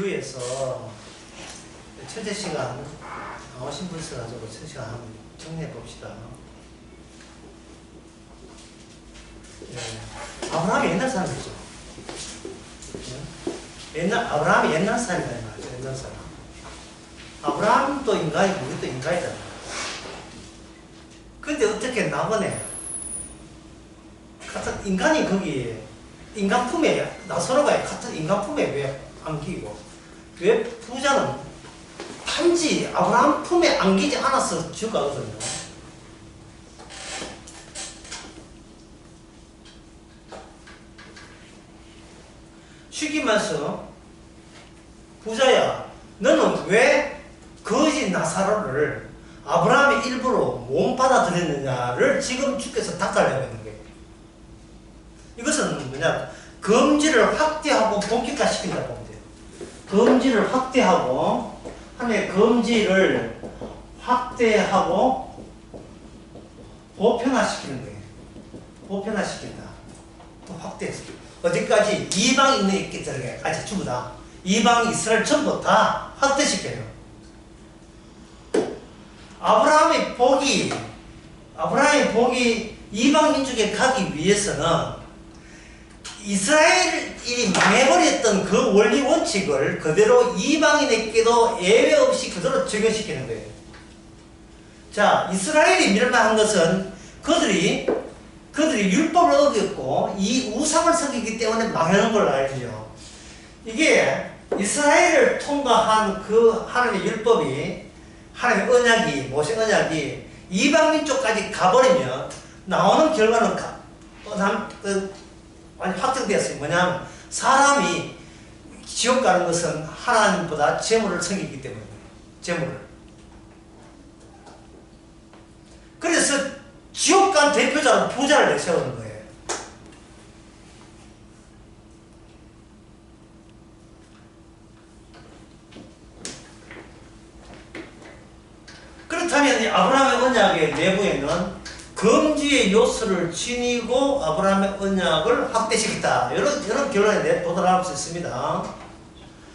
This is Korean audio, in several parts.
지구에서 천재 시간 나오신 분 있어가지고 천재 시간 한번 정리해 봅시다. 네. 아브라함이 옛날 사람이죠. 네? 아브라함이 옛날 사람이다 이 말이죠. 옛날 사람. 아브라함도 인간이고 우리도 인간이잖아. 근데 어떻게 나보네? 같은 인간이 거기 인간 품에 나서로가 같은 인간 품에 왜 안기고 왜 부자는 단지 아브라함 품에 안기지 않아서 죽었거든요. 쉬기면서 부자야 너는 왜 거지 나사로를 아브라함이 일부러 못 받아들였느냐를 지금 주께서 닥달하고 있는 거예요. 이것은 뭐냐 검지를 확대하고 본격화시킨다고 보면 돼요. 검지를 확대하고 하나의 검지를 확대하고 보편화시키는 거예요. 보편화시킨다. 또 확대해서 어디까지 이방 있는 있겠다까지 전부 다 이방 이스라엘 전부 다 확대시켜요. 아브라함의 복이 이방 민족에 가기 위해서는 이스라엘이 망해버렸던 그 원리 원칙을 그대로 이방인에게도 예외 없이 그대로 적용시키는 거예요. 자, 이스라엘이 멸망한 것은 그들이 율법을 어겼고 이 우상을 섬기기 때문에 망하는 걸 알죠. 이게 이스라엘을 통과한 그 하나님의 율법이 하나님의 언약이 모세 언약이 이방 민족까지 가버리면 나오는 결과는 많이 확정되었어요. 뭐냐면 사람이 지옥 가는 것은 하나님보다 재물을 섬기기 때문에 재물을. 그래서 지옥 간 대표자로 부자를 내세우는 거예요. 그렇다면 아브라함의 언약의 내부에는 금지의 요소를 지니고 아브라함의 언약을 확대시켰다. 이런 결론에 도달할 수 있습니다.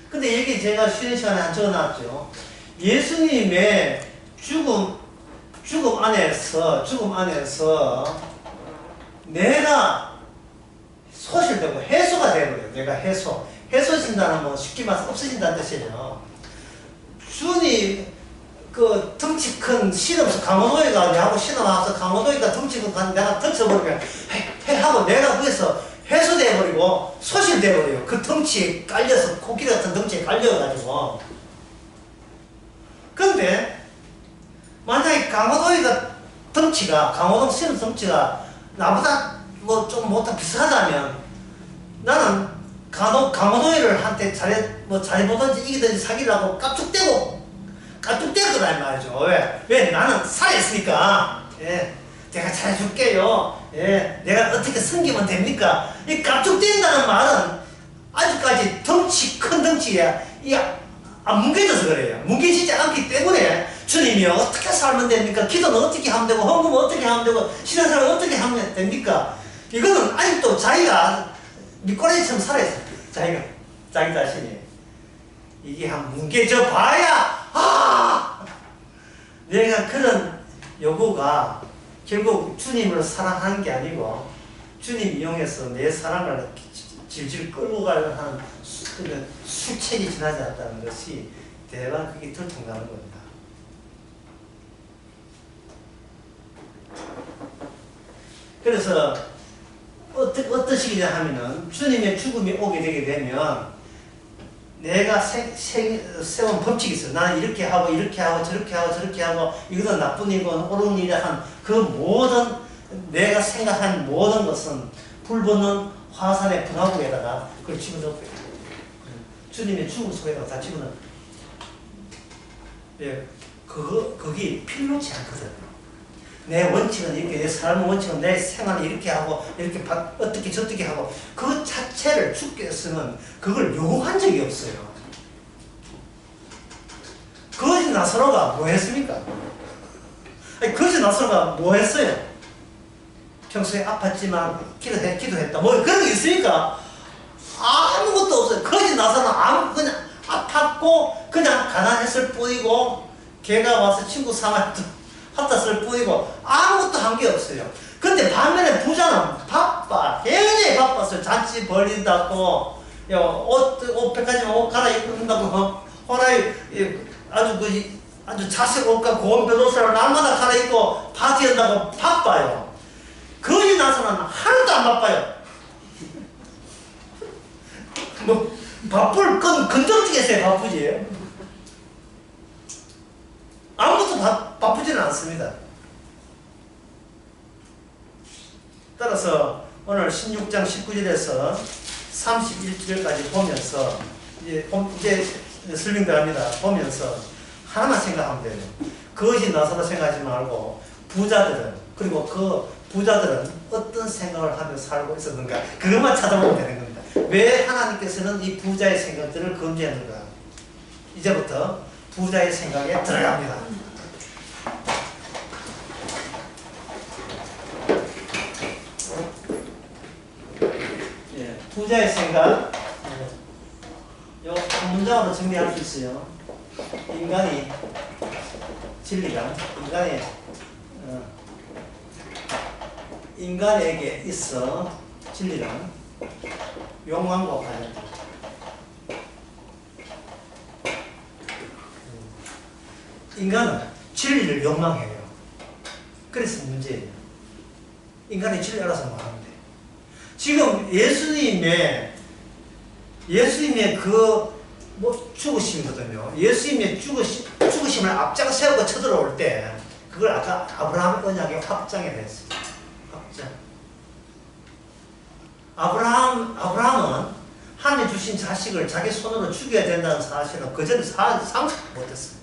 근데 여기 제가 쉬는 시간에 한 적어놨죠. 예수님의 죽음 안에서 내가 소실되고 해소가 되어버려요. 내가 해소진다는 건 쉽게 말해서 없어진다는 뜻이에요. 주님 그 덩치 큰 신음서 강호도이가 내하고 신음하면서 강호도이가 덩치 큰 내가 던져버리면 하고 내가 거기서 해소돼버리고 소실돼버려요. 그 덩치에 깔려서 코끼리 같은 덩치에 깔려가지고. 근데 만약에 강호도이가 강호동 신음 덩치가 나보다 뭐 좀 못한 비슷하다면 나는 강호도이를 한테 잘해보든지 이기든지 사귀려고 깍둑대는 거란 말이죠. 왜? 나는 살아있으니까. 예. 내가 잘해줄게요. 예. 내가 어떻게 섬기면 됩니까? 이 깍둑댄다는 말은 아직까지 큰 덩치에 안 뭉개져서 그래요. 뭉개지지 않기 때문에 주님이 어떻게 살면 됩니까? 기도는 어떻게 하면 되고 헌금은 어떻게 하면 되고 신앙생활은 어떻게 하면 됩니까? 이거는 아직도 자기가 밑꼬리처럼 살아있어요. 자기 자신이. 이게 한 뭉개져 봐야 내가 그런 요구가 결국 주님을 사랑하는 게 아니고 주님 이용해서 내 사랑을 질질 끌고 가려는 하는 술책이 지나지 않았다는 것이 대박 그게 들통나는 겁니다. 그래서 어떤 식이냐 하면은 주님의 죽음이 오게 되게 되면 내가 세운 법칙이 있어. 나는 이렇게 하고 저렇게 하고 이것은 나쁜 일이고 옳은 일이라 한 그 모든 내가 생각한 모든 것은 불붙는 화산의 분화구에다가 그걸 집어넣고 주님의 죽음 속에다가 다 집어넣어. 예, 그게 필요치 않거든. 내 원칙은 이렇게, 내 삶의 원칙은 내 생활을 이렇게 하고 이렇게 어떻게 저떻게 하고 그 자체를 주께서는 그걸 요구한 적이 없어요. 거지 나사로가 뭐 했습니까? 거지 나사로가 뭐 했어요? 평소에 아팠지만 기도했다 뭐 그런 게 있습니까? 아무것도 없어요. 거지 나사로는 그냥 받고 그냥 가난했을 뿐이고 걔가 와서 친구 삼았을 뿐이고 아무것도 한 게 없어요. 근데 반면에 부자는 바빠. 굉장히 바빴어요. 잔치 벌린다고 옷 백화점 옷 갈아입는다고 호라이 아주 자색 옷과 고운 벼옷을 날마다 갈아입고 파티한다고 바빠요. 거기 나서는 하나도 안 바빠요. 뭐 바쁠 건 건덕지겠어요. 바쁘지. 아무것도 바쁘지는 않습니다. 따라서 오늘 16장 19절에서 31절까지 보면서 이제 설명들합니다. 보면서 하나만 생각하면 돼요. 그것이 나서다 생각하지 말고 부자들은, 그리고 그 부자들은 어떤 생각을 하며 살고 있었는가, 그것만 찾아보면 되는 겁니다. 왜 하나님께서는 이 부자의 생각들을 금지했는가. 이제부터 부자의 생각에 들어갑니다. 부자의 생각, 요 한 문장으로 정리할 수 있어요. 인간이 진리가 인간에게 있어 진리란 욕망과 관련. 인간은 진리를 욕망해요. 그래서 문제예요. 인간이 진리 알아서 말하면 돼. 지금 예수님의 죽으심이거든요. 예수님의 죽으심을 앞장 세우고 쳐들어올 때, 그걸 아까 아브라함 언약의 확장이라 했어요. 확장. 아브라함은 하나님 주신 자식을 자기 손으로 죽여야 된다는 사실은 그전에 상상도 못했어요.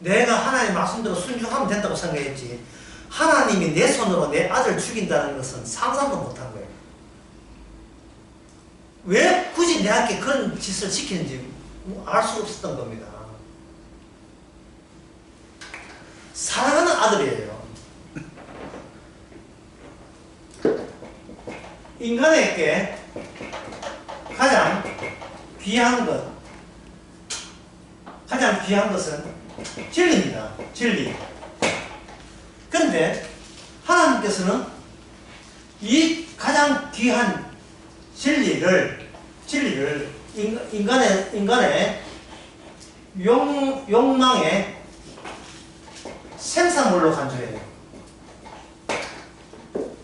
내가 하나님 말씀대로 순종하면 된다고 생각했지, 하나님이 내 손으로 내 아들 죽인다는 것은 상상도 못한 거예요. 왜 굳이 내한테 그런 짓을 시키는지 알 수 없었던 겁니다. 사랑하는 아들이에요. 인간에게 가장 귀한 것은 진리입니다. 진리. 그런데 하나님께서는 이 가장 귀한 진리를 인간의 욕망의 생산물로 간주해요.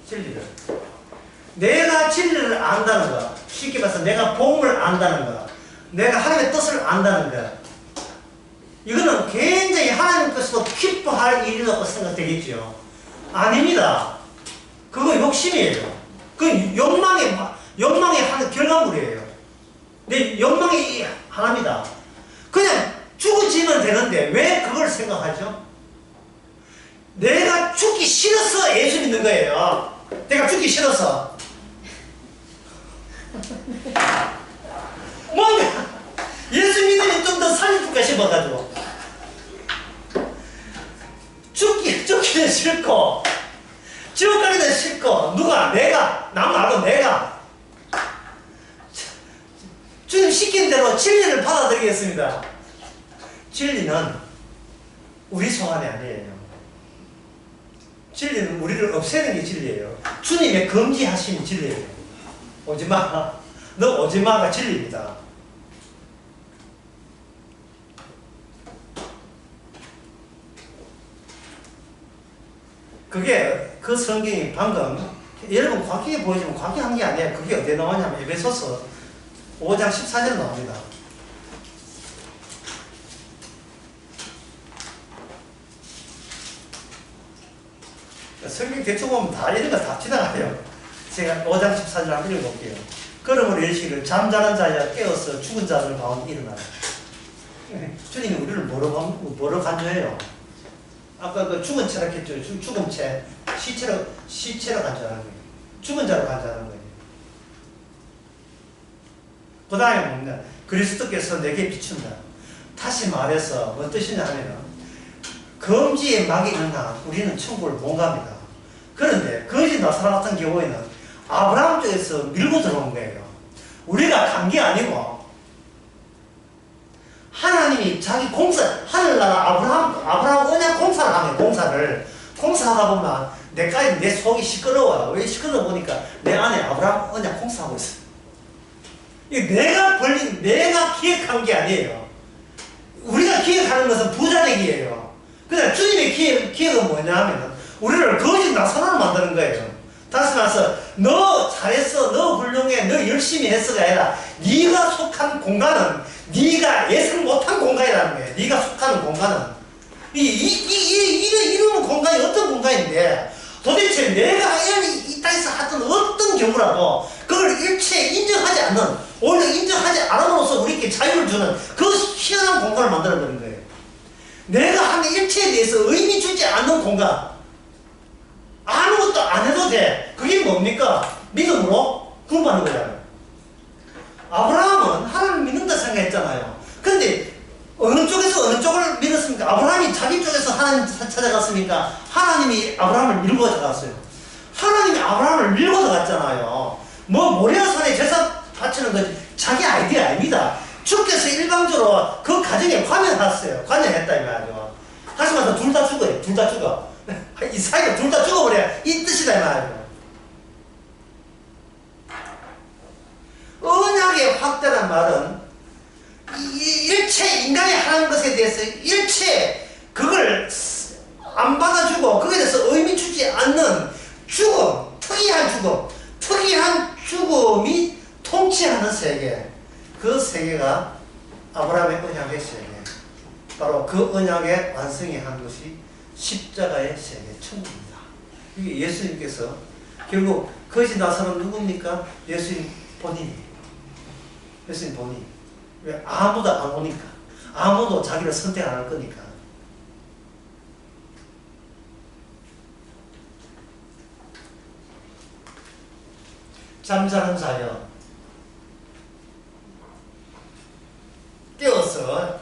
진리를. 내가 진리를 안다는 것, 쉽게 말해서 내가 복음을 안다는 것, 내가 하나님의 뜻을 안다는 것, 이거는 굉장히 하나님께서도 기뻐할 일이라고 생각되겠죠. 아닙니다. 그거 욕심이에요. 그 욕망의 하는 결과물이에요. 내 욕망이 하나입니다. 그냥 죽어지면 되는데 왜 그걸 생각하죠? 내가 죽기 싫어서 예수 믿는 거예요. 내가 죽기 싫어서. 뭔가 예수 믿으면 좀 더 살려줄까 싶어가지고. 죽기는 싫고, 지옥 가기는 싫고, 내가, 남 말고 내가. 주님 시킨 대로 진리를 받아들이겠습니다. 진리는 우리 소원이 아니에요. 진리는 우리를 없애는 게 진리예요. 주님의 금지하신 진리예요. 오지마. 너 오지마가 진리입니다. 그게 그 성경이 방금 여러분 과기에 보이지만 과기한 게 아니에요. 그게 어디에 나오냐면 에베소서 5장 14절 나옵니다. 성경 대충 보면 다 이런 거 다 지나가요. 제가 5장 14절 한번 읽어볼게요. 그러므로 이르시기를 잠자는 자야 깨어서 죽은 자들 가운데 일어나라. 주님이 우리를 뭐로 간주해요? 아까 그 죽은 채라 했죠. 죽은 채, 시체로 간주하는 거예요. 죽은 자로 간주하는 거예요. 그 다음에 뭡니까? 그리스도께서 내게 비춘다. 다시 말해서 무슨 뜻이냐 하면 금지의 막이 있는 한 우리는 천국을 못 갑니다. 그런데 거짓 나사라 같은 경우에는 아브라함 쪽에서 밀고 들어온 거예요. 우리가 간 게 아니고 하나님이 자기 하늘나라 아브라함 언약 공사를 하면 공사하다 보면 내 속이 시끄러워요. 왜 시끄러워 보니까 내 안에 아브라함 언약 공사하고 있어요. 이게 내가 기획한 게 아니에요. 우리가 기획하는 것은 부자되기예요. 그냥 주님의 기획은 뭐냐 하면 우리를 거짓 나사로를 만드는 거예요. 다시 말해서 너 잘했어, 너 훌륭해, 너 열심히 했어가 아니라 네가 속한 공간은 네가 예상 못한 공간이라는 거예요. 네가 속하는 공간은 이런 공간이 어떤 공간인데 도대체 내가 이 땅에서 하던 어떤 경우라도 그걸 일체 인정하지 않는, 오히려 인정하지 않음으로써 우리에게 자유를 주는 그 희한한 공간을 만들어버린 거예요. 내가 하는 일체에 대해서 의미 주지 않는 공간, 아무것도 안 해도 돼. 그게 뭡니까? 믿음으로 구원받는 거잖아요. 아브라함은 하나님 믿는다 생각했잖아요. 그런데 어느 쪽에서 어느 쪽을 믿었습니까? 아브라함이 자기 쪽에서 하나님 찾아갔습니까? 하나님이 아브라함을 밀고 가갔어요. 하나님이 아브라함을 밀고 가갔잖아요. 모리아산에 제사 바치는 건 자기 아이디어 아닙니다. 주께서 일방적으로 그 가정에 관여했어요. 관여했다 이 말이죠. 다시 말해서 둘 다 죽어요. 둘 다 죽어. 이 사이가 둘 다 죽어버려야 이 뜻이다 이 말이죠. 언약의 확대란 말은 일체 인간이 하는 것에 대해서 일체 그걸 안 받아주고 거기에 대해서 의미 주지 않는 죽음, 특이한 죽음이 통치하는 세계, 그 세계가 아브라함의 언약의 세계, 바로 그 언약의 완성이 한 것이 십자가의 세계, 천국입니다. 이게 예수님께서 결국 거짓 나사로는 누굽니까? 예수님 본인이에요. 예수님 본인. 왜? 아무도 안 오니까. 아무도 자기를 선택 안 할 거니까. 잠자는 자여 깨어서,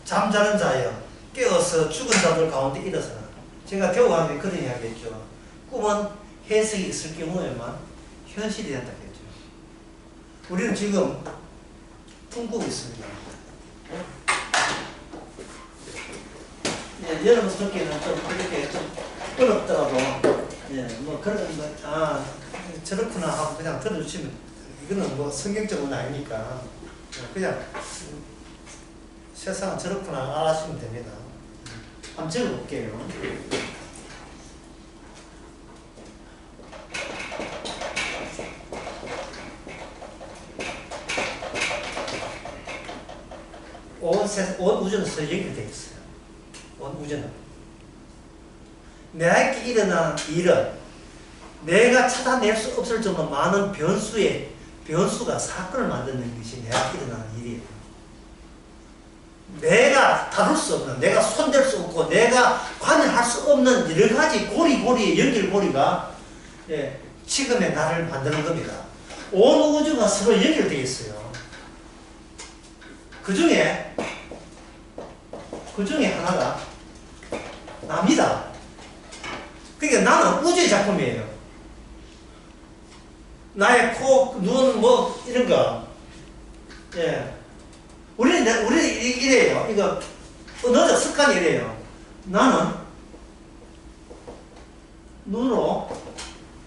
잠자는 자여 깨어서 죽은 자들 가운데 일어서라. 제가 교우하면 그런 이야기 했죠. 꿈은 해석이 있을 경우에만 현실이 된다고 했죠. 우리는 지금 꿈꾸고 있습니다. 예, 여러분 듣기에는 좀 이렇게 좀 어렵더라도, 예, 뭐 그런 거, 저렇구나 하고 그냥 들어주시면, 이거는 뭐 성경적은 아니니까 그냥 세상은 저렇구나 알아주시면 됩니다. 한번 적어볼게요. 온 우주는 연결되어 있어요. 온 우주는. 내게 일어난 일은 내가 찾아낼 수 없을 정도로 많은 변수가 사건을 만드는 것이 내게 일어나는 일이에요. 내가 다룰 수 없는, 내가 손댈 수 없고, 내가 관여할 수 없는 여러 가지 고리의 연결고리가, 예, 지금의 나를 만드는 겁니다. 온 우주가 서로 연결되어 있어요. 그 중에 하나가 납니다. 그러니까 나는 우주의 작품이에요. 나의 코, 눈, 뭐 이런 거. 예. 우리는 이래요. 이거 언어적 습관이 이래요. 나는 눈으로,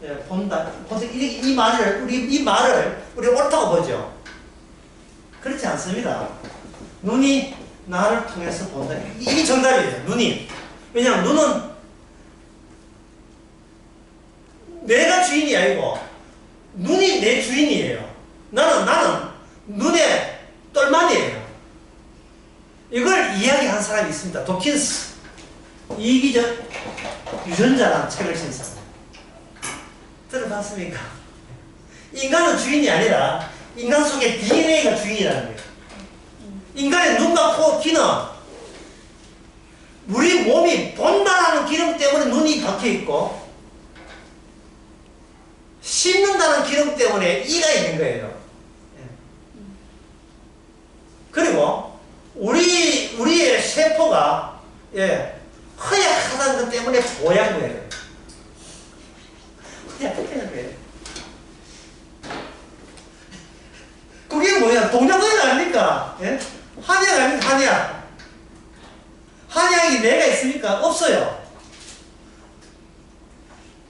예, 본다. 이 말을 우리 옳다고 보죠. 그렇지 않습니다. 눈이 나를 통해서 본다. 이게 정답이에요. 눈이. 왜냐하면 눈은 내가 주인이 아니고 눈이 내 주인이에요. 나는 눈의 똘만이에요. 이걸 이야기한 사람이 있습니다. 도킨스. 이기적 유전자라는 책을 쓴 사람. 들어봤습니까? 인간은 주인이 아니라 인간 속에 DNA가 주인이라는 거예요. 인간의 눈과 코, 귀는 우리 몸이 본다라는 기능 때문에 눈이 박혀있고 씹는다는 기능 때문에 이가 있는 거예요. 그리고 우리의 세포가, 예, 허약하다는 것 때문에 보얀 거예요. 허약하다는 거예요. 그게 뭐야? 동작은 아닙니까? 예? 한약 한약. 한약이 내가 있습니까? 없어요.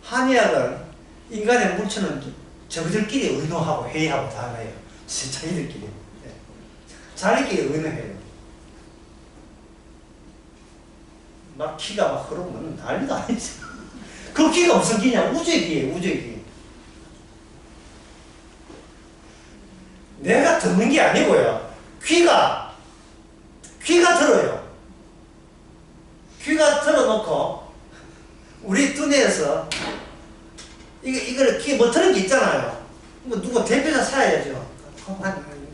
한약은 인간의 물체는 저들끼리 의논하고 회의하고 다 해요. 자기들끼리. 자기들끼리 의논해요. 막 기가 막 흐르면 난리도 아니죠. 그 기가 무슨 기냐? 우주의 기예요, 우주의 기. 내가 듣는 게 아니고요. 귀가 들어요. 귀가 들어놓고, 우리 두뇌에서, 이걸 뭐 들은 게 있잖아요. 뭐 누구 대표자 사야죠.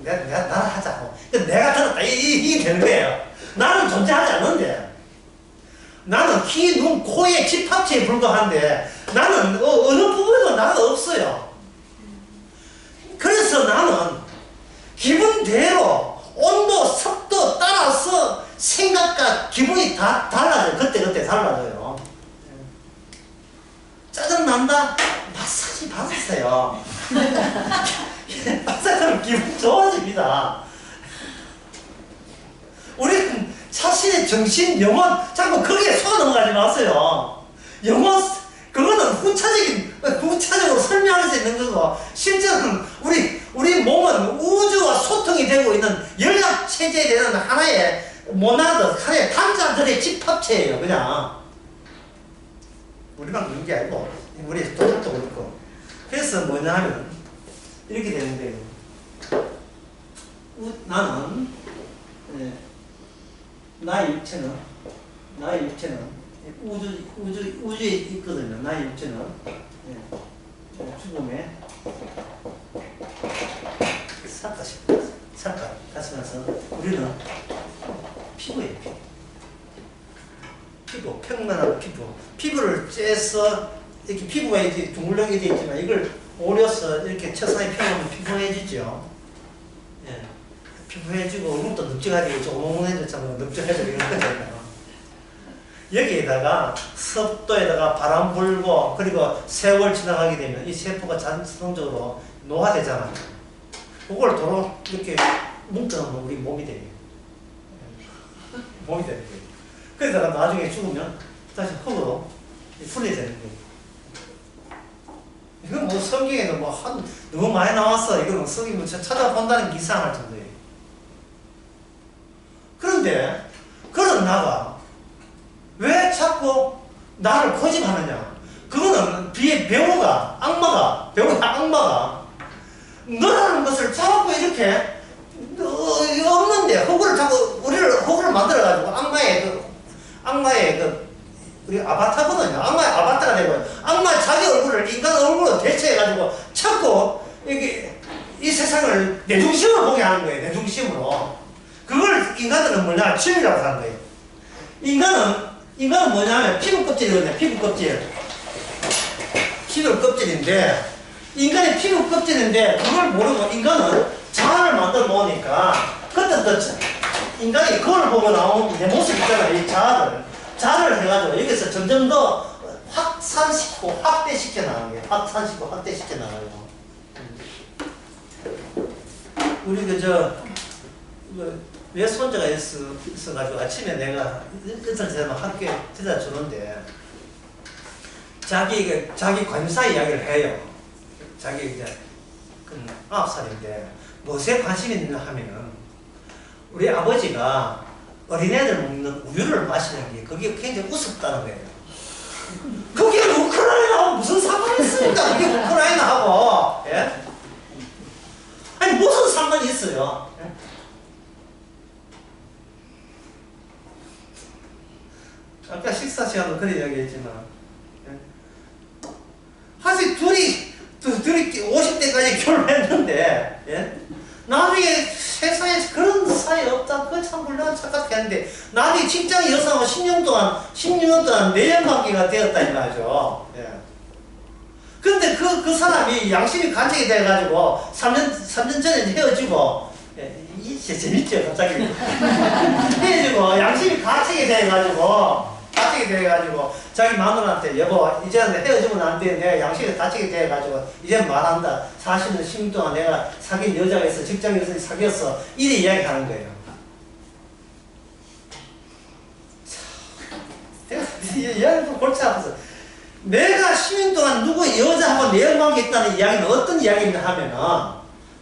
나를 하자고. 내가 들었다. 이게 되는 거예요. 나는 존재하지 않는데. 나는 귀, 눈, 코의 집합체에 불과한데, 나는 어느 부분에도 나가 없어요. 그래서 나는 기분대로 온도, 습도 따라서 생각과 기분이 다 달라져요. 그때 달라져요. 짜증난다? 마사지 받았어요. 마사지하면 기분 좋아집니다. 우리는 자신의 정신, 영혼, 자꾸 거기에 속아 넘어가지 마세요. 영혼, 그거는 후차적으로 설명할 수 있는 거고, 실제로는 우리 몸은 우주와 소통이 되고 있는 연락체제에 대한 하나의 모나드, 하나의 단자들의 집합체예요, 그냥. 우리만 그런 게 아니고, 우리 도덕도 그렇고. 그래서 뭐냐 하면, 이렇게 되는데, 나는, 나의 육체는 우주에 있거든요. 나의 육체는 죽음에 잠깐 가시면서 우리는 피부예요. 피부, 평면한 피부를 째서 이렇게 피부가 이렇게 둥글게 되어 있지만 이걸 오려서 이렇게 채상에 펴놓으면 피부해지죠. 예. 피부해지고 얼굴도 넓적하게 조금해졌잖아요. 넓적해지고 이런 거잖아요. 여기에다가 습도에다가 바람 불고 그리고 세월 지나가게 되면 이 세포가 자동적으로 노화되잖아요. 그걸 도로 이렇게 뭉쳐놓으면 우리 몸이 돼요. 몸이 되는 거예요. 그러다가 나중에 죽으면 다시 흙으로 분리되는 거예요. 이건 뭐 성경에는 너무 많이 나왔어. 이거는 성경 찾아본다는 게 이상할 정도예요. 그런데 그런 나가 왜 자꾸 나를 고집하느냐? 그거는 배우가 악마가 너라는 것을 자꾸 이렇게 없는데 우리를 흙으로 만들어가지고 악마의 우리 아바타거든요. 악마의 아바타가 되고 악마 자기 얼굴을 인간 얼굴로 대체해가지고 자꾸 이 세상을 내 중심으로 보게 하는 거예요. 내 중심으로. 그걸 인간들은 뭐냐? 취미라고 하는 거예요. 인간은 뭐냐면 피부 껍질이거든요. 피부 껍질인데 인간의 피부 껍질인데 그걸 모르고 인간은 자아를 만들어 놓으니까 그때부터 인간이 그걸 보고 나온 내 모습 있잖아요. 이 자아를 해가지고 여기서 점점 더 확산시키고 확대시켜 나가는 거예요. 확대시켜 나가요. 우리 외손자가 있어가지고 아침에 내가 이틀 되면 학교에 데려다 주는데 자기 관사 이야기를 해요. 자기 이제 9살인데 무엇에 관심이 있느냐 하면은 우리 아버지가 어린애들 먹는 우유를 마시는 게 그게 굉장히 우습다는 거예요. 그게 우크라이나하고 무슨 상관이 있습니까? 그게 우크라이나하고 예? 아니 무슨 상관이 있어요? 예? 아까 식사 시간도 그런 이야기 했지만 예? 사실 둘이 50대까지 결혼했는데 예? 나중에 세상에 그런 사이 없다. 그거 참 물론 착각했는데 나중에 직장 여성하고 16년 동안 내연 관계가 되었다 이 말이죠. 예. 근데 그 사람이 양심이 간척이 돼가지고 3년 전에 헤어지고 예, 이게 재밌죠 갑자기 헤어지고 양심이 간척이 돼가지고 자기 마누라한테 여보 이제는 헤어지면 안 돼. 내가 양심이 다치게 돼가지고 이제 말한다. 40년 10년 동안 내가 사귄 여자가 있어. 직장에서 사귀었어. 이래 이야기하는 거예요. 이야기도 골치 아파서. 내가 10년 동안 누구 여자하고 내연관계 있다는 이야기는 어떤 이야기냐 하면은,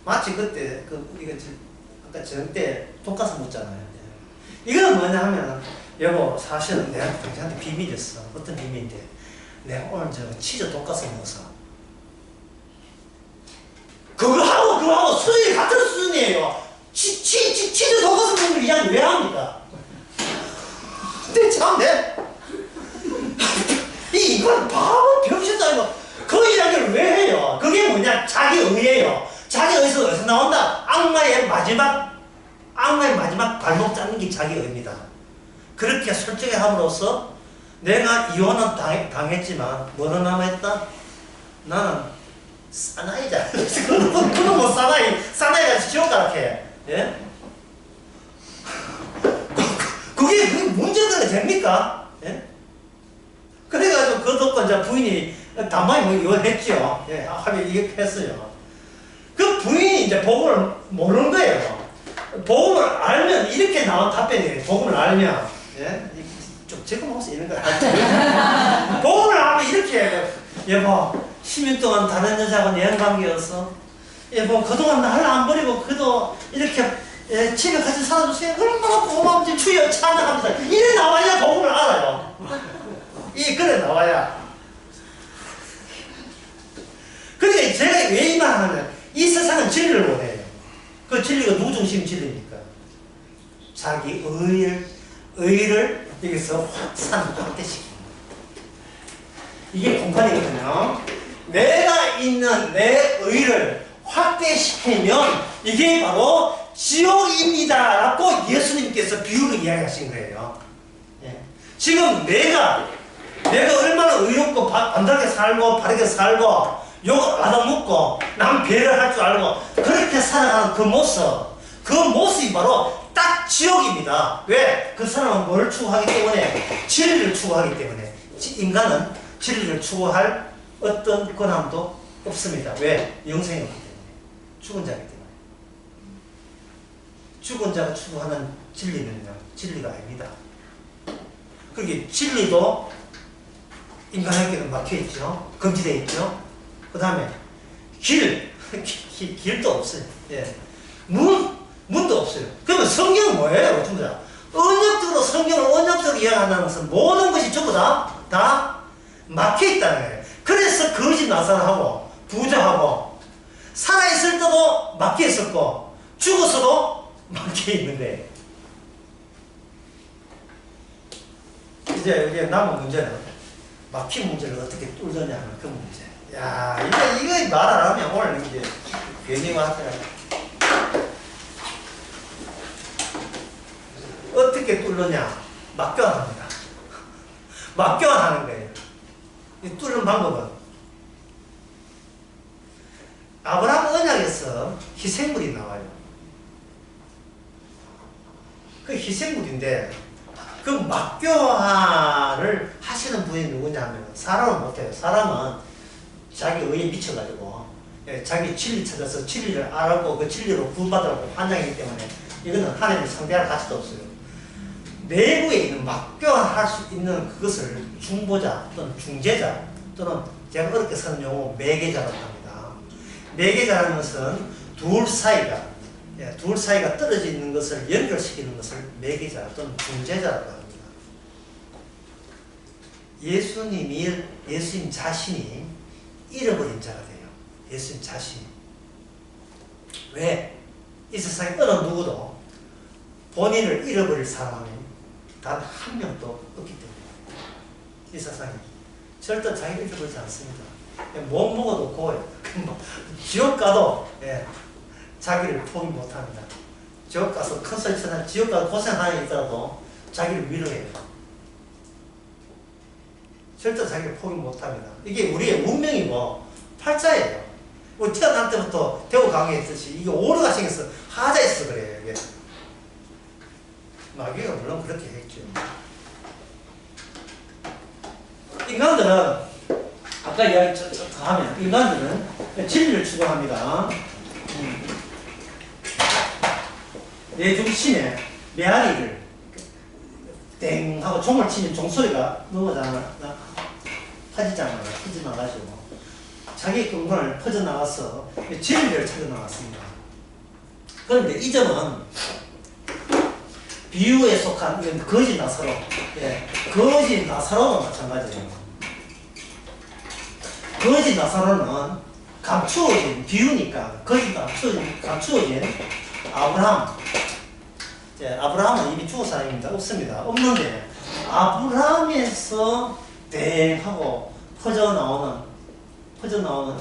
마치 그때, 우리가 아까 저녁 때 돈가스 묻잖아요. 이거는 뭐냐 하면, 여보, 사실은 내가 당신한테 비밀이었어. 어떤 비밀인데, 내가 오늘 저 치즈 돈가스 먹었어. 그거하고 수준이 같은 수준이에요. 치즈 돈가스 먹는 이야기 왜 합니까? 근데 참, 이건 바보 병신도 아니고, 그 이야기를 왜 해요? 그게 뭐냐? 자기 의예요. 자기 의에서 어디서 나온다? 악마의 마지막 발목 잡는 게 자기 의입니다. 그렇게 솔직히 함으로써 내가 이혼은 당했지만 뭐는 남아있다? 나는 사나이자. 그놈은 사나이가 지옥 가락해. 예? 그게 문제가 됩니까? 예? 그래가지고 그 듣고 이제 부인이 단방에 뭐 이혼했죠. 예, 합의 이혼했어요. 그 부인이 이제 복음을 모르는 거예요. 복음을 알면 이렇게 나온 답변이에요. 복음을 알면. 예? 좀 지금 혹시 이런 거 알죠? 복음을 알면 이렇게 해요. 여보, 10년 동안 다른 여자하고 내연관계였어. 여보, 그동안 나를 안 버리고 그도 이렇게 집에 같이 살아주세요. 얼마나 고마운지 주여 찬양합니다. 이래 나와야 복음을 알아요. 그래 나와야. 그러니까 제가 왜 이 말 하냐면, 이 세상은 진리를 원해요. 그 진리가 누구 중심 진리입니까? 자기 의를 여기서 확산시킵니다. 이게 공간이거든요. 내가 있는 내 의를 확대시키면 이게 바로 지옥입니다 라고 예수님께서 비유를 이야기하신 거예요. 예. 지금 내가 얼마나 의롭고 반듯하게 살고 바르게 살고 욕 얻어먹고 남 배려를 할 줄 알고 그렇게 살아가는 그 모습이 바로 딱 지옥입니다. 왜? 그 사람은 뭘 추구하기 때문에? 진리를 추구하기 때문에. 인간은 진리를 추구할 어떤 권한도 없습니다. 왜? 영생이 없기 때문에. 죽은 자이기 때문에. 죽은 자가 추구하는 진리는요, 진리가 아닙니다. 그러기 진리도 인간에게는 막혀있죠. 금지되어 있죠. 그 다음에 길도 없어요. 예. 문도 없어요. 그러면 성경은 뭐예요? 전부 다 언약적으로 성경을 언약적으로 이해한다는 것은 모든 것이 전부 다 막혀있다는 거예요. 그래서 거짓 나사하고 부자하고 살아있을 때도 막혀있었고 죽었어도 막혀있는 거예요. 이제 여기 남은 문제는 막힌 문제를 어떻게 뚫느냐 하는 그 문제. 야, 이거 말 안 하면 오늘 이제 괜히 왔더라. 어떻게 뚫느냐? 막교환합니다. 막교환하는 거예요. 이 뚫는 방법은 아브라함 언약에서 희생물이 나와요. 그 희생물인데 그 막교환을 하시는 분이 누구냐 하면 사람은 못해요. 사람은 자기 의에 미쳐가지고 자기 진리 찾아서 진리를 알고 그 진리로 구원받으라고 환장이기 때문에 이거는 하나님을 상대할 가치도 없어요. 내부에 있는 막교환할 수 있는 그것을 중보자 또는 중재자 또는 제가 어렵게 쓰는 용어 매개자라고 합니다. 매개자라는 것은 둘 사이가 떨어져 있는 것을 연결시키는 것을 매개자 또는 중재자라고 합니다. 예수님 자신이 잃어버린 자가 돼요. 예수님 자신이. 왜? 이 세상에 어느 누구도 본인을 잃어버릴 사람이 단 한 명도 없기 때문에. 이 세상에 절대 자기를 잃어버리지 않습니다. 못 먹어도 고요. 지옥 가도 자기를 포기 못합니다. 지옥 가서 큰 소리 치나 지옥 가서 고생하는 게 있더라도 자기를 위로해요. 절대 자기를 포기 못합니다. 이게 우리의 운명이고 팔자예요. 우리 태어날 때부터 대우 강의했듯이 이게 오류가 생겨서 하자 있어 그래요. 이게. 마귀가 물론 그렇게 했죠. 인간들은 아까 이야기 하면 인간들은 진리를 추구합니다. 내 중심에 메아리를 땡 하고 종을 치면 종소리가 넘어잖아. 퍼지잖아. 퍼져나가지고. 자기 근본을 퍼져나가서 진리를 찾아나갔습니다. 그런데 이 점은 비유에 속한 이건 거짓 나사로. 예, 거짓 나사로도 마찬가지예요. 거짓 나사로는 감추어진 비유니까 거짓 감추어진 아브라함. 아브라함은 이미 죽은 사람입니다. 없습니다. 없는데 아브라함에서 땡 하고 퍼져나오는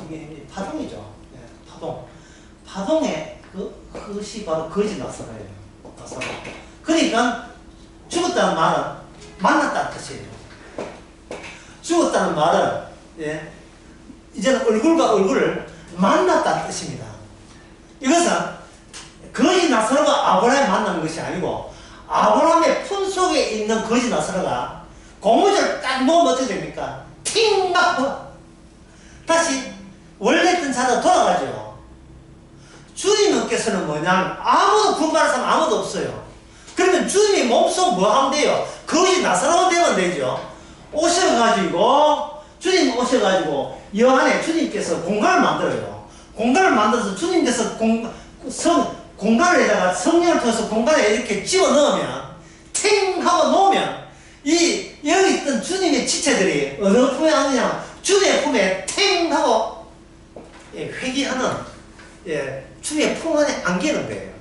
이게 파동이죠. 예, 파동의 그것이 바로 거짓 나사로예요. 나사로. 그러니까 죽었다는 말은 만났다는 뜻이에요. 죽었다는 말은 예, 이제는 얼굴과 얼굴을 만났다는 뜻입니다. 이것은 거짓 나사로가 아브라함을 만나는 것이 아니고 아브라함의 품 속에 있는 거짓 나사로가 고무줄을 딱 놓으면 어떻게 됩니까? 팅! 다시 원래 있던 자리로 돌아가죠. 주님께서는 뭐냐면 아무도 구원받은 사람 아무도 없어요. 그러면 주님이 몸속 뭐 하면 돼요? 거짓 나사로가 되면 되죠. 주님 오셔가지고 이 안에 주님께서 공간을 만들어요. 공간을 만들어서 주님께서 공간을 에다가 성령을 통해서 공간에 이렇게 집어 넣으면 팅 하고 놓으면 여기 있던 주님의 지체들이 어느 품에 앉느냐 주님의 품에 팅 하고 회귀하는 주님의 품 안에 안기는 거예요.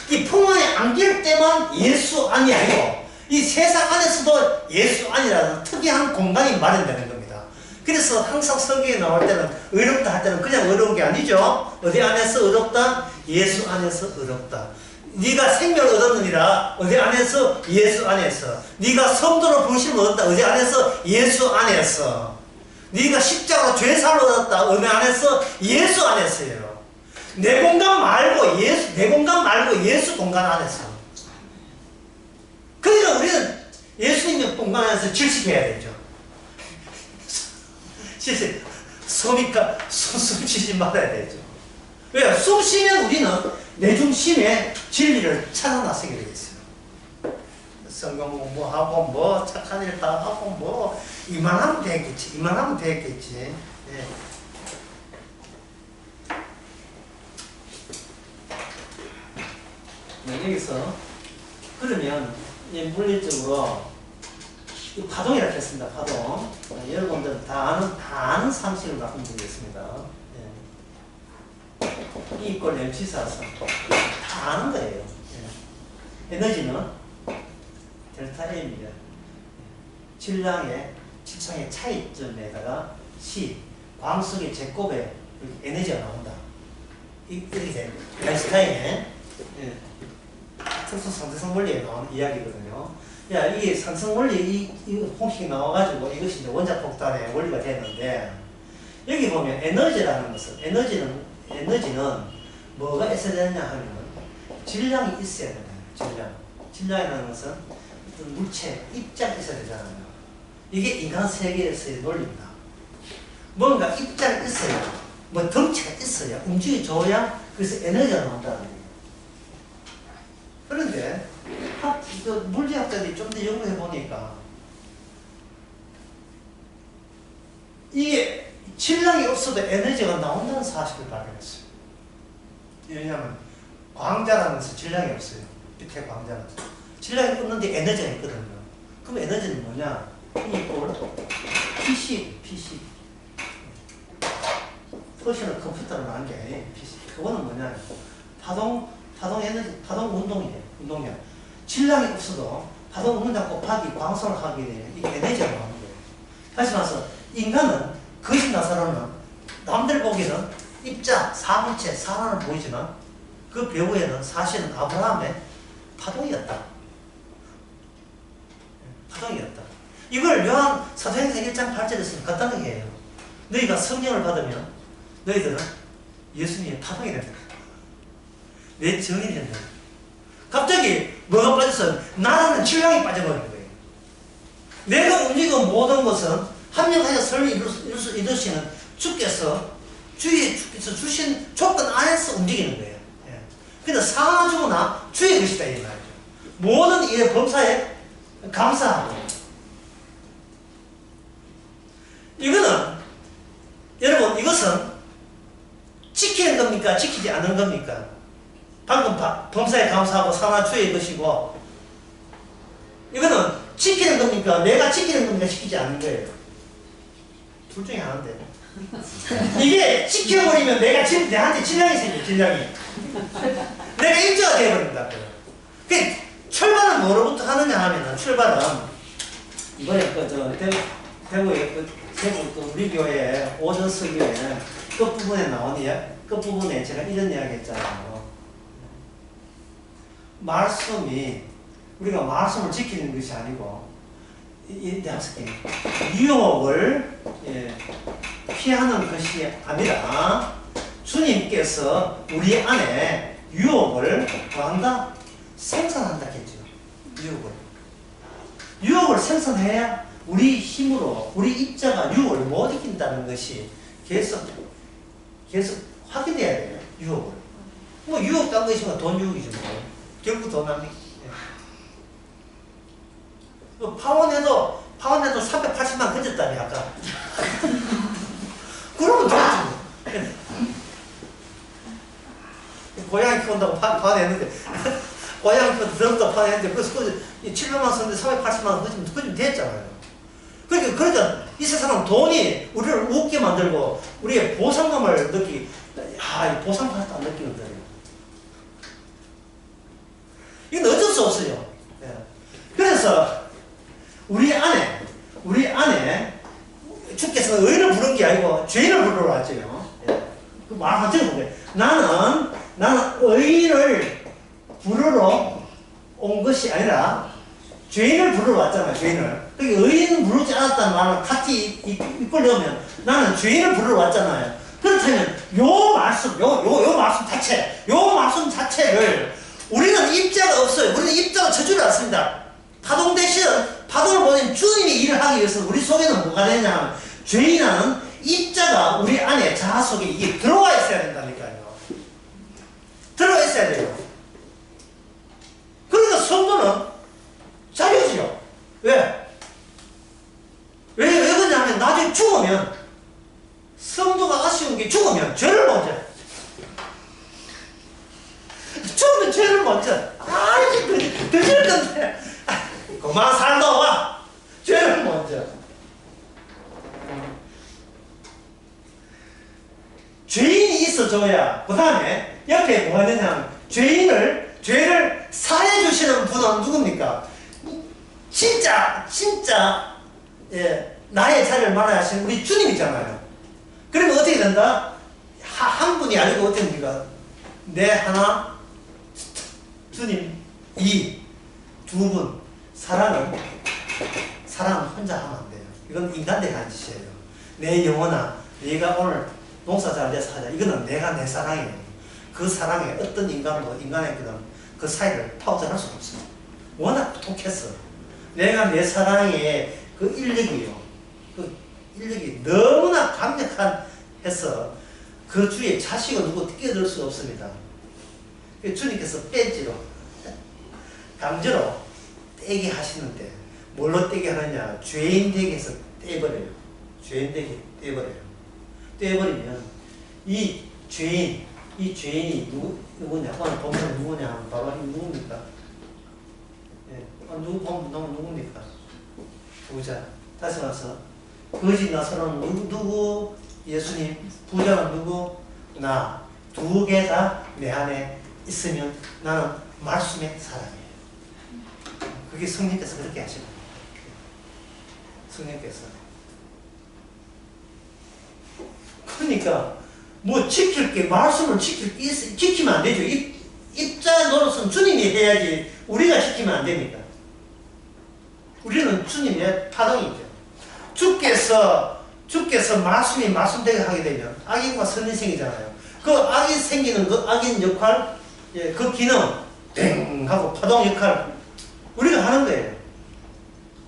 이 품 안에 안길 때만 예수 안이 아니고 이 세상 안에서도 예수 안이라는 특이한 공간이 마련되는 겁니다. 그래서 항상 성경에 나올 때는 의롭다 할 때는 그냥 의로운 게 아니죠. 어디 안에서 의롭다? 예수 안에서 의롭다. 네가 생명을 얻었느니라. 어디 안에서? 예수 안에서. 네가 성도로 부르심을 얻었다. 어디 안에서? 예수 안에서. 네가 십자가로 죄사를 얻었다. 어디 안에서? 예수 안에서요. 내 공간 말고 예수 공간 안에서. 그러니까 우리는 예수님의 공간 안에서 질식해야 되죠. 숨이니까 숨 쉬지 말아야 되죠. 왜요? 숨 쉬면 우리는 내 중심에 진리를 찾아 나서게 되겠어요. 성경 공부하고 착한 일 다 하고 이만하면 되겠지. 예. 여기서 그러면 물리적으로 이 파동이라고 했습니다. 파동. 여러분들 다 아는 상식을 말씀드리겠습니다. 예. E = mc사선 다 아는 거예요. 예. 에너지는 델타 M이에요. 질량의 차이점에다가 C 광속의 제곱에 에너지가 나온다. 이렇게 돼요. 아인슈타인의 특수 상대성 원리에 나오는 이야기거든요. 이게 상승 원리 이 공식이 나와가지고 이것이 이제 원자 폭탄의 원리가 되는데 여기 보면 에너지라는 것은 에너지는 뭐가 있어야 되느냐 하면 질량이 있어야 되잖아요. 질량이라는 것은 어떤 물체 입장이 있어야 되잖아요. 이게 인간 세계에서의 논리입니다. 뭔가 입장이 있어야 덩치가 있어야 움직여줘야 그래서 에너지가 나온다는 거예요. 그런데 물리학자들이 좀 더 연구해 보니까 이게 질량이 없어도 에너지가 나온다는 사실을 발견했어요. 왜냐하면 광자라는 것은 질량이 없어요. 밑에 광자는 질량이 없는데 에너지가 있거든요. 그럼 에너지는 뭐냐? PC 퍼스널 컴퓨터로 나온 게 아니에요. PC. 그거는 뭐냐? 파동 운동량. 질량이 없어도 파동 운동량 곱하기 광선을 하게 되면 이게 에너지가 나오는 거예요. 다시 말해서 인간은 거짓 나사로는 남들 보기에는 입자, 사물체, 사람을 보이지만 그 배후에는 사실은 아브라함의 파동이었다. 이걸 요한 사도행전 1장 8절에서 간단하게 해요. 너희가 성령을 받으면 너희들은 예수님의 파동이 된다. 내 정이 된다. 갑자기 뭐가 빠졌어? 나라는 질량이 빠져버린 거예요. 내가 움직이는 모든 것은 합력하여 설명 이루시는 주께서 주신 조건 안에서 움직이는 거예요. 예. 그래서 사주나 주의 것이다 이 말이죠. 모든 일의 범사에 감사하고. 이거는 여러분 이것은 지키는 겁니까? 지키지 않는 겁니까? 방금 범사에 감사하고 산화추의 것이고, 이거는 지키는 겁니까? 내가 지키는 겁니까? 지키지 않는 거예요. 둘 중에 하나인데. 이게 지켜버리면 내한테 질량이 생겨, 질량이. 내가 일조가 되어버린다. 출발은 뭐로부터 하느냐 하면은, 출발은, 이번에 대구의 대구 우리 교회 오전 설교에 끝부분에 나오니, 끝부분에 제가 이런 이야기 했잖아요. 말씀이, 우리가 말씀을 지키는 것이 아니고, 유혹을 피하는 것이 아니라 주님께서 우리 안에 유혹을 뭐한다? 생산한다 했죠. 유혹을 생산해야 우리 힘으로 우리 입자가 유혹을 못 이긴다는 것이 계속 확인돼야 돼요. 유혹을. 뭐 유혹 딴 것이 돈 유혹이죠. 뭐. 결국 돈 납니까? 파원해도 380만 건졌다니 아까. 그러면 되겠지. 고양이 키운다고 파원했는데 고양이 키운다고 드럼도 파원했는데 그래서 700만 원 썼는데 380만 원 건지면 됐잖아요. 그러니까 이 세상은 돈이 우리를 웃게 만들고 우리의 보상감을 느끼, 보상받았다 안 느끼는 거예요. 이건 어쩔 수 없어요. 그래서 우리 안에 주께서 의인을 부른 게 아니고 죄인을 부르러 왔죠. 그 말 한번 들어보세요. 나는 의인을 부르러 온 것이 아니라 죄인을 부르러 왔잖아요. 죄인을. 그러니까 의인을 부르지 않았다는 말을 같이 이끌려면 나는 죄인을 부르러 왔잖아요. 그렇다면 요 말씀 자체를 우리는 입자가 없어요. 우리는 입자가 저주를 않습니다. 파동 대신 파동을 보낸 주님이 일을 하기 위해서 우리 속에는 뭐가 되냐면 죄인이라는 입자가 우리 안에 자아 속에 이게 들어와 있어야 된다니까요. 들어와 있어야 돼요. 그러니까 성도는 자유지요. 왜 그러냐면 나중에 죽으면 성도가 아쉬운 게 죽으면 죄를 먼저 죽으면 죄를 먼저 이게 드실 건데 그만 살다 와 죄를 먼저 죄인이 있어줘야 그 다음에 옆에 뭐가 되냐면 죄를 사해 주시는 분은 누굽니까? 진짜 나의 자리를 말하시는 우리 주님이잖아요. 그러면 어떻게 된다? 한 분이 아니고 어떻게 됩니까? 내 하나, 주님 두 분 사랑은 혼자 하면 안 돼요. 이건 인간들이 하는 짓이에요. 내 영혼아, 네가 오늘 농사 잘 돼서 하자. 이거는 내가 내 사랑이에요. 그 사랑에 어떤 인간의 그 사이를 파고들할 수가 없어요. 워낙 독했어. 내가 내 사랑에 그 인력이 너무나 강력해서 그 주위에 자식을 누구 끼어들 수가 없습니다. 주님께서 뺀지로 강제로 떼게 하시는데 뭘로 떼게 하느냐? 죄인 되게 해서 떼버려요. 죄인 되게 떼버려요. 떼버리면 이 죄인이 누구냐? 오늘 보면 누구냐? 바로 누굽니까? 누구 보면 누굽니까? 부자. 다시 와서 거짓 나서는 누구? 예수님. 부자는 누구? 나. 두 개 다 내 안에 있으면 나는 말씀의 사람이에요. 그게 성령께서 그렇게 하시는 거예요. 성령께서. 그러니까 뭐 지킬 게 말씀을 지키면 안 되죠. 입자 노릇은 주님이 해야지 우리가 지키면 안 됩니다. 우리는 주님의 파동이죠. 주께서 말씀되게 하게 되면 악인과 선이 생기잖아요. 그 악이 생기는 그 악인 역할, 그 기능 땡 하고 파동 역할 우리가 하는 거예요.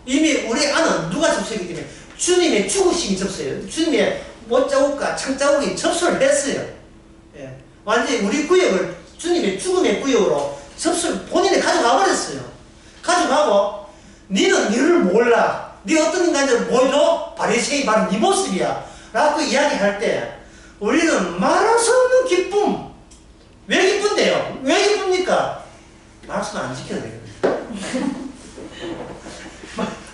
이미 우리 안은 누가 접수했기 때문에 주님의 죽으심이 접수해요. 주님의 못자국과 창자국이 접수를 했어요. 완전히 우리 구역을 주님의 죽음의 구역으로 접수를 본인이 가져가 버렸어요. 가져가고 니는 몰라. 네가 어떤 인간인지를 보여줘. 바리새인 바로 네 모습이야. 라고 이야기할 때 우리는 말할 수 없는 기쁨. 왜 기쁜데요? 왜 기쁩니까? 말씀 안 지켜야 되거든요.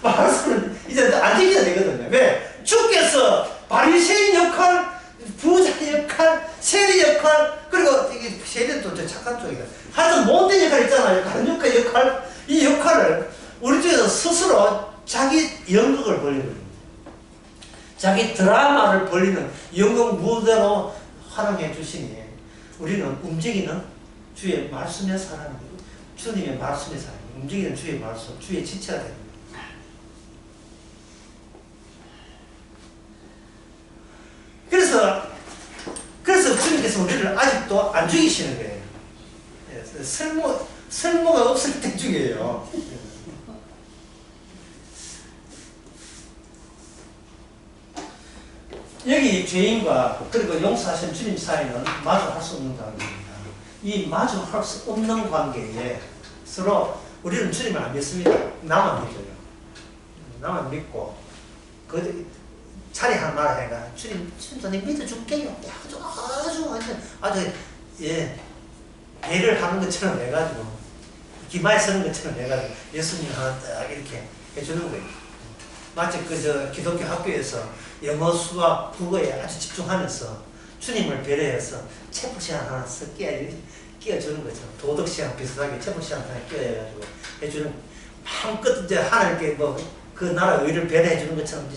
말씀은 이제 안 지켜야 되거든요. 왜? 주께서 바리새인 역할, 부자 역할, 세리 역할, 그리고 이게 세리는 또 착한 쪽이다. 하여튼 못된 역할 있잖아요. 간역할 역할, 이 역할을 우리 중에서 스스로 자기 연극을 벌리는, 자기 드라마를 벌리는 연극 무대로 활용해 주시니 우리는 움직이는 주의 말씀의 사람이고 주님의 말씀의 사람이고 움직이는 주의 말씀, 주의 지체가 됩니다. 그래서 주님께서 우리를 아직도 안 죽이시는 거예요. 설모가 없을 때 죽여요. 여기 죄인과 그리고 용서하신 주님 사이는 마주할 수 없는 관계입니다. 이 마주할 수 없는 관계에 서로 우리는 주님을 안 믿습니다. 나만 믿어요. 나만 믿고 그 자리 하나 말아 해가 주님 저는 믿어줄게요. 아주 배를 하는 것처럼 해가지고 기마에 쓰는 것처럼 해가지고 예수님 하나 딱 이렇게 해주는 거예요. 마치 기독교 학교에서 영어, 수학, 국어에 아주 집중하면서 주님을 배려해서 체포 시간 하나 쓱 끼워주는 거죠. 도덕 시간 비슷하게 체포 시간 하나 끼워가지고 해주는, 마음껏 이제 하나님께 그 나라 의를 배려해주는 것처럼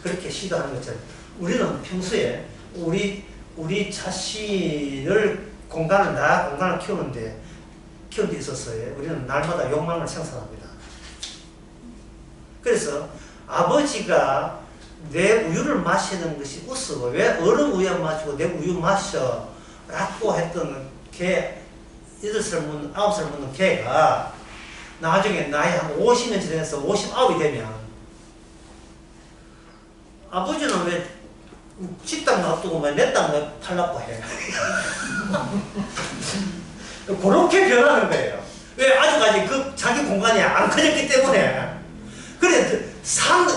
그렇게 시도하는 것처럼 우리는 평소에 우리 자신을 공간을 키우는 데 있어서 우리는 날마다 욕망을 생산합니다. 그래서 아버지가 내 우유를 마시는 것이 우스워. 왜 어른 우유 마시고 내 우유 마셔? 라고 했던 개, 8살 묻는, 9살 묻는 개가 나중에 나이 한 50년 지나서 59이 되면 아버지는 왜 식당 놔두고 내 땅 왜 팔라고 해? 그렇게 변하는 거예요. 왜? 아직까지 자기 공간이 안 커졌기 때문에. 그래,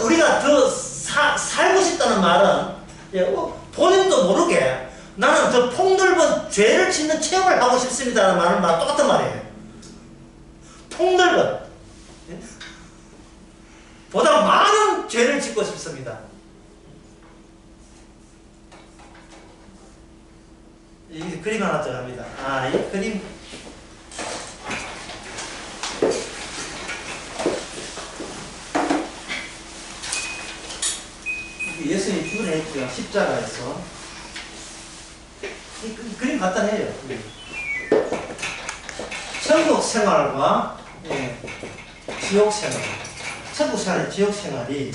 우리가 더 살고 싶다는 말은, 본인도 모르게 나는 더 폭넓은 죄를 짓는 체험을 하고 싶습니다라는 말은 똑같은 말이에요. 폭넓은. 보다 많은 죄를 짓고 싶습니다. 이 그림 하나 들어갑니다. 이 그림. 예수님이 죽은 했죠. 십자가에서. 이 그림 간단해요. 천국 생활과 지옥 생활. 천국 생활, 지옥 생활이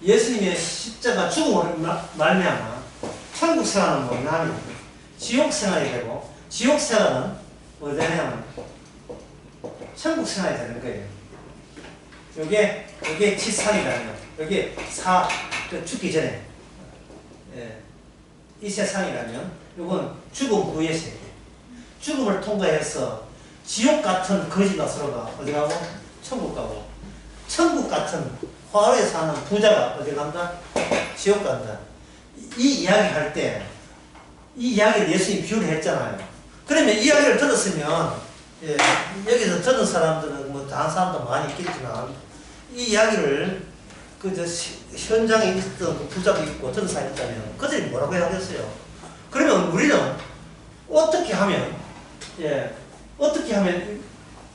예수님의 십자가 죽음으로 말미암아 천국 생활은 뭐냐면 지옥 생활이 되고, 지옥 생활은 뭐 되냐면 천국 생활이 되는 거예요. 요게 지상이라면, 요게 죽기 전에, 이 세상이라면, 요건 죽음 후의 세계. 죽음을 통과해서 지옥 같은 거지 나스로가 어디 가고? 천국 가고. 천국 같은 화로에 사는 부자가 어디 간다? 지옥 간다. 이 이야기 할 때, 이 이야기를 예수님이 비유를 했잖아요. 그러면 이 이야기를 들었으면, 여기서 들은 사람들은 다른 사람도 많이 있겠지만, 이 이야기를 현장에 있었던 그 부자도 있고 들은 사람이 있다면 그들이 뭐라고 하겠어요? 그러면 우리는 어떻게 하면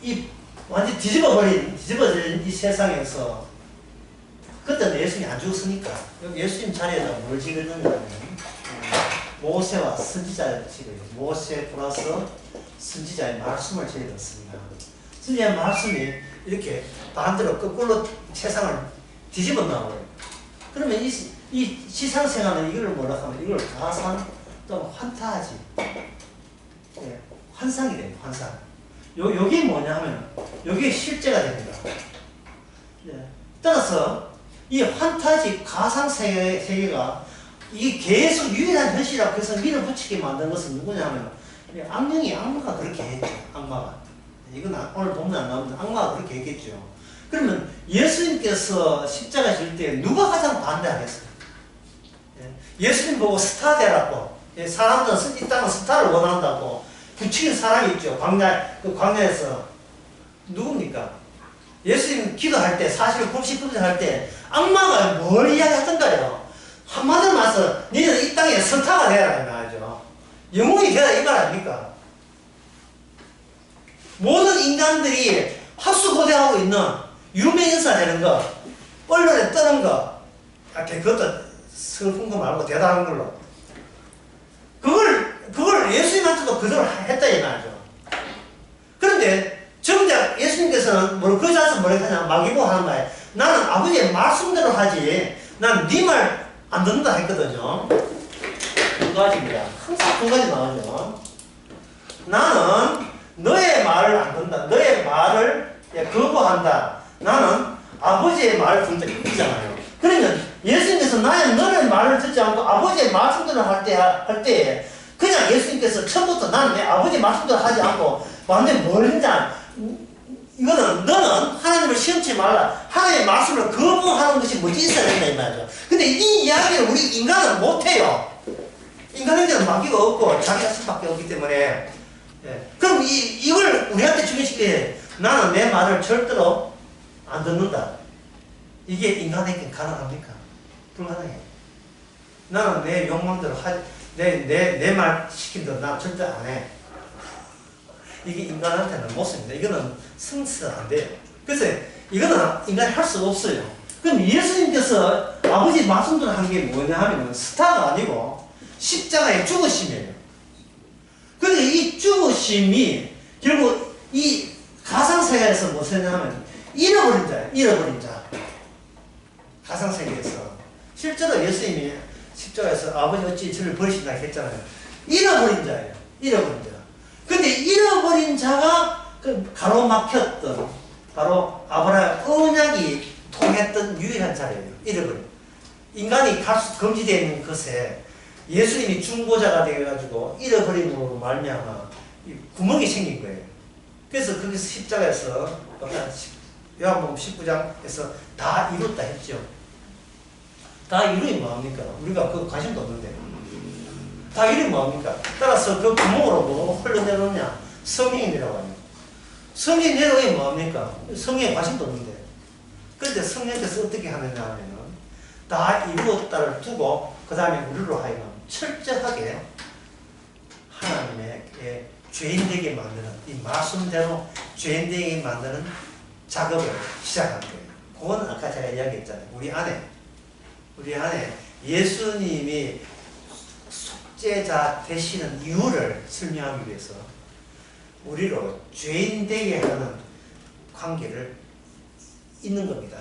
이 완전 뒤집어진 이 세상에서, 그때는 예수님이 안 죽었으니까 여기 예수님 자리에다 뭘 지르느냐면 모세와 선지자를 지르요. 모세 플러스 선지자의 말씀을 지르었습니다. 선지자의 말씀이 이렇게 반대로 거꾸로 세상을 뒤집어 나와요. 그러면 이 시상생활은 이걸 뭐라 하면 이걸 가상 또는 환타지, 환상이 돼요. 환상. 요게 뭐냐 하면 요게 실제가 됩니다. 따라서 이 환타지 가상 세계가 이게 계속 유일한 현실이라고 해서 밀어붙이게 만든 것은 누구냐 하면 악마가 그렇게 했죠. 악마가. 이건 오늘 본문 안 나오는데 악마가 그렇게 했겠죠. 그러면 예수님께서 십자가 질 때 누가 가장 반대하겠어요? 예수님 보고 스타 되라고. 사람들은 이 땅은 스타를 원한다고 부추긴 사람이 있죠. 광야에서. 누굽니까? 예수님 기도할 때, 사실 굽시굽시 할 때, 악마가 뭘 이야기하던가요? 한마디로 말해서, 너희는 이 땅에 스타가 되라, 이 말이죠. 영웅이 되라, 이 말 아닙니까? 모든 인간들이 학수고대하고 있는 유명 인사 되는 거, 언론에 뜨는 거, 그것도 슬픈 거 말고 대단한 걸로. 그걸 예수님한테도 그대로 했다, 이 말이죠. 그런데, 정작 예수님께서는 그 자리에서 뭐라 하냐, 마귀보 하는 말에, 나는 아버지의 말씀대로 하지, 난 네 말 안 듣는다 했거든요. 두 가지입니다. 항상 두 가지 나오죠. 나는 너의 말을 안 듣는다. 너의 말을 거부한다. 나는 아버지의 말을 듣는다. 이잖아요. 그러면 예수님께서 너의 말을 듣지 않고 아버지의 말씀대로 할 때, 그냥 예수님께서 처음부터 나는 내 아버지의 말씀대로 하지 않고 완전히 뭘 했냐. 이거는 너는 하나님을 시험치 말라. 하나님의 말씀을 거부하는 것이 뭐지 있어야 된다 이 말이죠. 근데 이 이야기를 우리 인간은 못해요. 인간에게는 마귀가 없고 자기 자신밖에 없기 때문에. 그럼 이걸 우리한테 주기식에 나는 내 말을 절대로 안 듣는다. 이게 인간에게 가능합니까? 불가능해요. 나는 내 욕망대로 내 말 시킨 대로 난 절대 안 해. 이게 인간한테는 못 씁니다. 이거는 성취가 안 돼요. 그래서 이거는 인간이 할 수가 없어요. 그럼 예수님께서 아버지 말씀대로 한 게 뭐냐 하면 스타가 아니고 십자가의 죽으심이에요. 그런데 이 죽으심이 결국 이 가상세계에서 무엇을 하면 잃어버린 자예요. 잃어버린 자. 가상세계에서. 실제로 예수님이 십자가에서 아버지 어찌 저를 버리신다 했잖아요. 잃어버린 자예요. 잃어버린 자. 근데 잃어버린 자가 그 가로막혔던 바로 아브라함 언약이 통했던 유일한 자리예요. 잃어버린. 인간이 갈 수 금지되어 있는 것에 예수님이 중보자가 되어가지고 잃어버림으로 말미암아 구멍이 생긴 거예요. 그래서 거기서 십자가에서 요한복음 19장에서 다 이뤘다 했죠. 다 이루면 뭐합니까? 우리가 그 관심도 없는데. 다 이루면 뭐합니까? 따라서 그 구멍으로 뭐 흘러내려오냐? 성령이 내려와요. 성령이 내려오면 뭐합니까? 성령에 관심도 없는데. 그런데 성령께서 어떻게 하느냐 하면은 다 이루었다를 두고 그 다음에 우리로 하여금 철저하게 하나님의 죄인되게 만드는 이 말씀대로 죄인되게 만드는 작업을 시작한 거예요. 그건 아까 제가 이야기했잖아요. 우리 안에 예수님이 속죄자 되시는 이유를 설명하기 위해서 우리로 죄인되게 하는 관계를 있는 겁니다.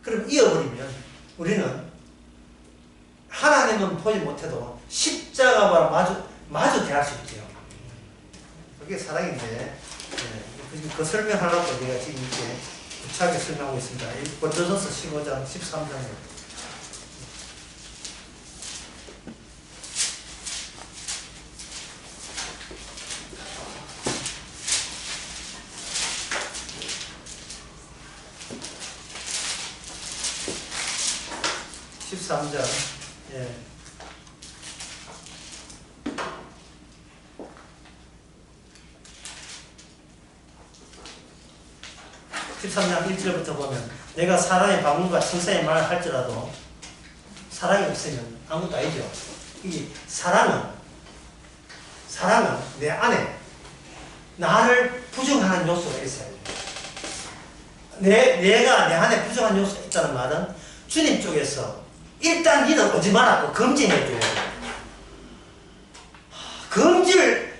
그럼 이어버리면 우리는 하나님은 보지 못해도 십자가와 마주 대할 수 있죠. 그게 사랑인데, 그 설명하려고 내가 지금 이렇게 구차하게 설명하고 있습니다. 고린도전서 15장, 13장에. 예. 13장 1절부터 보면 내가 사람의 방문과 천사의 말을 할지라도 사랑이 없으면 아무것도 아니죠. 이 사랑은 내 안에 나를 부정하는 요소가 있어야 돼요. 내가 내 안에 부정한 요소가 있다는 말은 주님 쪽에서 일단 니는 오지 말라고 금지해줘야 돼. 금지를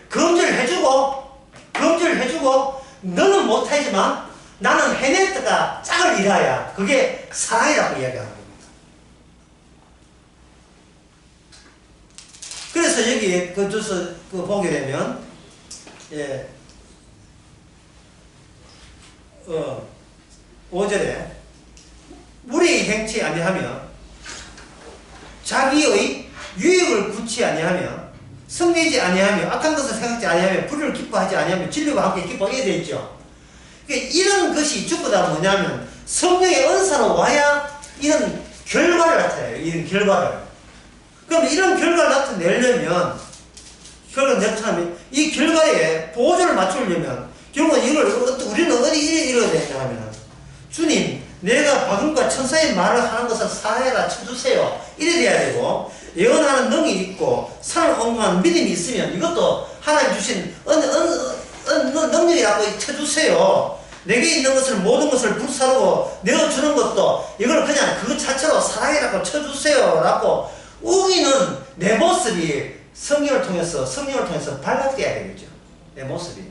해주고 너는 못하지만 나는 해냈다가 짝을 이뤄야 그게 사랑이라고 이야기하는 겁니다. 그래서 여기 그 주서 보게 되면 5절에 무리의 행치 아니하며 자기의 유익을 굳지 아니하며 성내지 아니하며 악한 것을 생각지 아니하며 불의를 기뻐하지 아니하며 진리와 함께 기뻐하게 되어 있죠. 그러니까 이런 것이 전부 다 뭐냐면 성령의 은사로 와야 이런 결과를 나타내요. 이런 결과를. 그럼 이런 결과를 나타내려면 이 결과에 보조를 맞추려면 결국은 이걸 우리는 어디 이뤄야 되냐 하면 주님 내가 방금과 천사의 말을 하는 것을 사해라 쳐주세요. 이래 돼야 되고 예언하는 능이 있고 산을 옮기는 믿음이 있으면 이것도 하나님 주신 능력이라고 쳐주세요. 내게 있는 것을 모든 것을 불사르고 내어주는 것도 이걸 그냥 그 자체로 사랑이라고 쳐주세요 라고 우기는 내 모습이 성령을 통해서 발각돼야 되겠죠. 내 모습이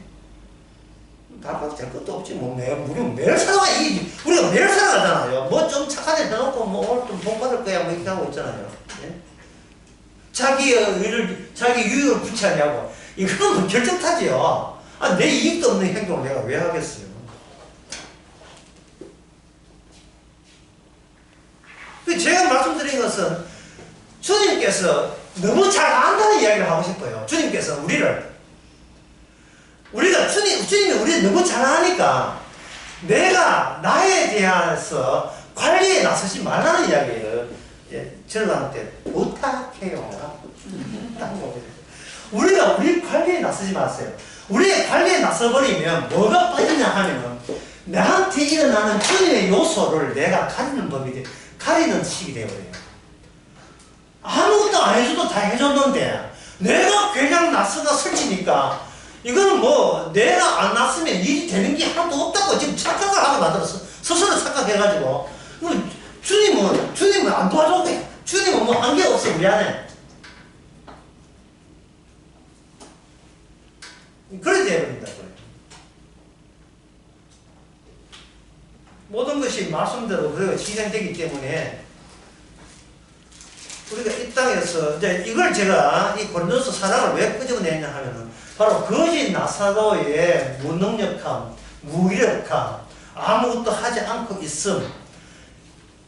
발각될 것도 없지 뭐 매일 살아가 우리가 매일 살아가잖아요. 뭐 좀 착한 애 해놓고 뭐 오늘 좀 복 받을 거야 뭐 이렇게 하고 있잖아요. 예? 자기 유익을 구체하냐고 이건 뭐 결정타지요. 내 이익도 없는 행동을 내가 왜 하겠어요. 제가 말씀드린 것은 주님께서 너무 잘 안다는 이야기를 하고 싶어요. 주님께서 주님이 우리를 너무 잘 아니까 내가 나에 대해서 관리에 나서지 말라는 이야기예요. 예, 저한테 부탁해요. 우리가 우리 관리에 나서지 마세요. 우리의 관리에 나서버리면 뭐가 빠지냐 하면 나한테 일어나는 주님의 요소를 내가 가리는 식이 되어버려요. 아무것도 안 해줘도 다 해줬는데 내가 그냥 나서가 설치니까 이거는 뭐 내가 안 났으면 일이 되는 게 하나도 없다고 지금 착각을 하고 만들었어. 스스로 착각해가지고 주님은 안 도와줘도 돼. 주님은 뭐 한 게 없어. 미안해. 그래 되어버린다. 모든 것이 말씀대로 그대로 진행되기 때문에 우리가 이 땅에서 이제 이걸 제가 이 고린도서 사랑을 왜 끄집어내냐 하면은 바로 거짓 나사로의 무능력함, 무기력함, 아무것도 하지 않고 있음,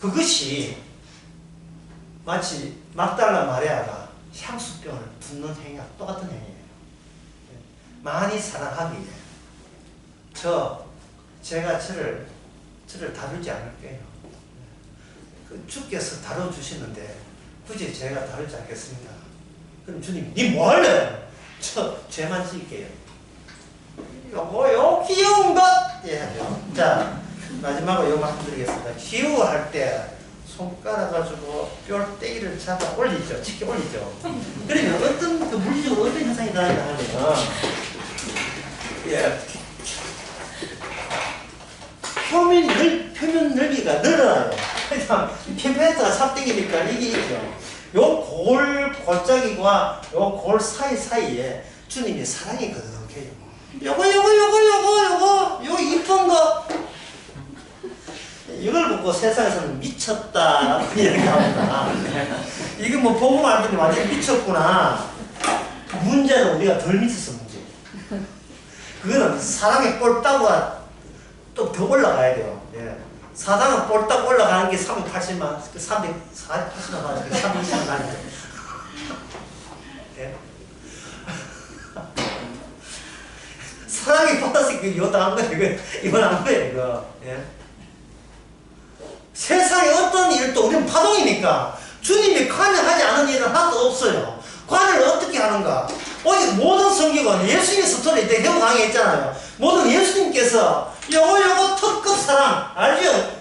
그것이 마치 막달라 마리아가 향수병을 붓는 행위와 똑같은 행위예요. 많이 사랑하기 위해 제가 저를 다루지 않을게요. 주께서 다뤄주시는데 굳이 제가 다루지 않겠습니다. 그럼 주님, 니 뭐 할래? 죄만 지을게요. 요 귀여운 것! 예, 하죠. 자, 마지막으로 요 말씀드리겠습니다. 기우할 때 손가락 가지고 뼈대기를 잡아 올리죠. 직게 올리죠. 그러면 어떤, 물리적으로 어떤 현상이 나타나냐 하면, 예. 표면 넓이가 늘어나요. 그냥 핀페트가 삽땡기니까 이게 있죠. 요 골짜기와 요 골 사이사이에 주님이 사랑이 거듭해요. 요거 이쁜 거 이걸 보고 세상에서는 미쳤다라고 이야기합니다. 이게 뭐 보고 말더니 완전히 미쳤구나. 문제는 우리가 덜 미쳤어 문제. 그거는 사랑의 꼴따구가 또 더 올라가야 돼요. 예. 사당은 볼딱 올라가는 게 380만, 340만 가지고 320만 가지고. 예. 사랑이 받아서 이거 다 한 거예요. 이건 한 거예요, 이거. 예. 세상에 어떤 일도 우리는 파동이니까 주님이 관여하지 않은 일은 하나도 없어요. 관여를 어떻게 하는가? 오직 모든 성경은 예수님의 스토리 때 형 강의 했잖아요. 모든 예수님께서 요거 특급 사랑 알죠?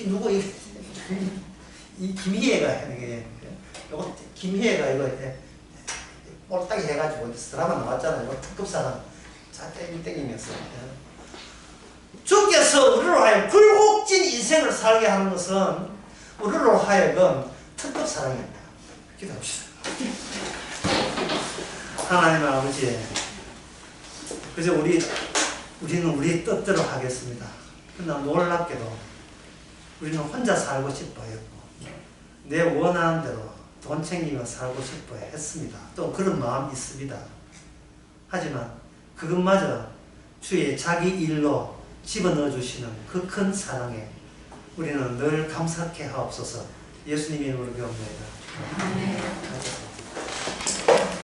누구 이 김희애가 이게 요거 김희애가 이거 꼴딱이 해가지고 드라마 나왔잖아요. 이거 특급 사랑 자 땡땡이면서 주께서 우리로 하여금 굴곡진 인생을 살게 하는 것은 우리로 하여금 특급 사랑입니다. 기도합시다. 하나님 아버지, 그저 우리는 우리 뜻대로 하겠습니다. 그러나 놀랍게도 우리는 혼자 살고 싶어 했고 내 원하는 대로 돈 챙기며 살고 싶어 했습니다. 또 그런 마음이 있습니다. 하지만 그것마저 주의 자기 일로 집어넣어 주시는 그 큰 사랑에 우리는 늘 감사케 하옵소서. 예수님의 이름으로 기도합니다.